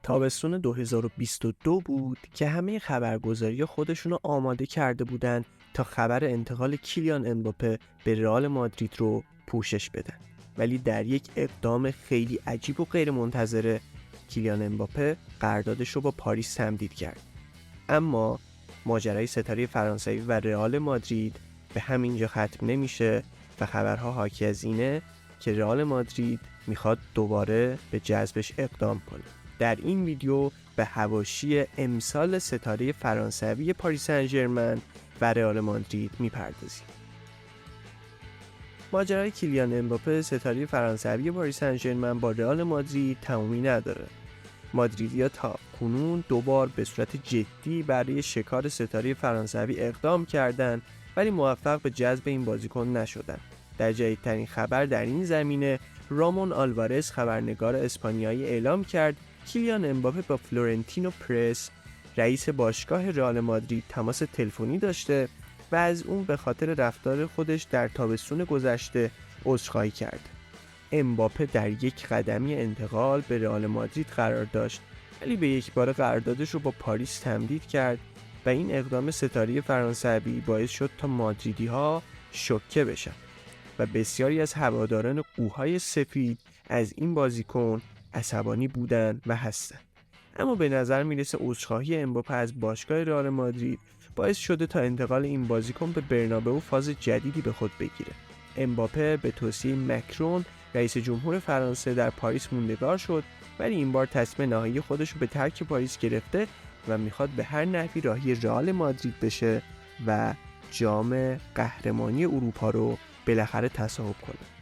تابستون 2022 بود که همه خبرگزاری خودشونو آماده کرده بودن تا خبر انتقال کیلیان امباپه به رئال مادرید رو پوشش بدن. ولی در یک اقدام خیلی عجیب و غیر منتظره کیلیان امباپه قراردادش رو با پاریس تمدید کرد. اما ماجرای ستاره فرانسوی و رئال مادرید به همینجا ختم نمیشه و خبرها حاکی از اینه که رئال مادرید میخواد دوباره به جذبش اقدام کنه. در این ویدیو به حواشی امسال ستاره فرانسوی پاریس سن ژرمن و رئال مادرید میپردازیم. ماجرای کیلیان امباپه ستاره فرانسوی پاریس سن ژرمن با رئال مادرید تمومی نداره. مادریدیا تا کنون دوبار به صورت جدی برای شکار ستاره فرانسوی اقدام کردند ولی موفق به جذب این بازیکن نشدند. در جدیدترین خبر در این زمینه رامون آلوارز خبرنگار اسپانیایی اعلام کرد کیلیان امباپه با فلورنتینو پرس رئیس باشگاه رئال مادرید تماس تلفنی داشته و از اون به خاطر رفتار خودش در تابستون گذشته عذرخواهی کرد. امباپه در یک قدمی انتقال به رئال مادرید قرار داشت ولی به یک بار قراردادش رو با پاریس تمدید کرد و این اقدام ستاره فرانسوی باعث شد تا مادریدی‌ها شوکه بشن و بسیاری از هواداران قوهای سفید از این بازیکن عصبانی بودن و هستن. اما به نظر میرسه عذرخواهی امباپه از باشگاه رئال مادرید باعث شده تا انتقال این بازیکن به برنابئو فاز جدیدی به خود بگیره. امباپه به توصیه مکرون رئیس جمهور فرانسه در پاریس موندگار شد ولی این بار تصمیم نهایی خودش رو به ترک پاریس گرفته و میخواد به هر نحوی راهی رئال مادرید بشه و جام قهرمانی اروپا رو بالاخره تصاحب کنه.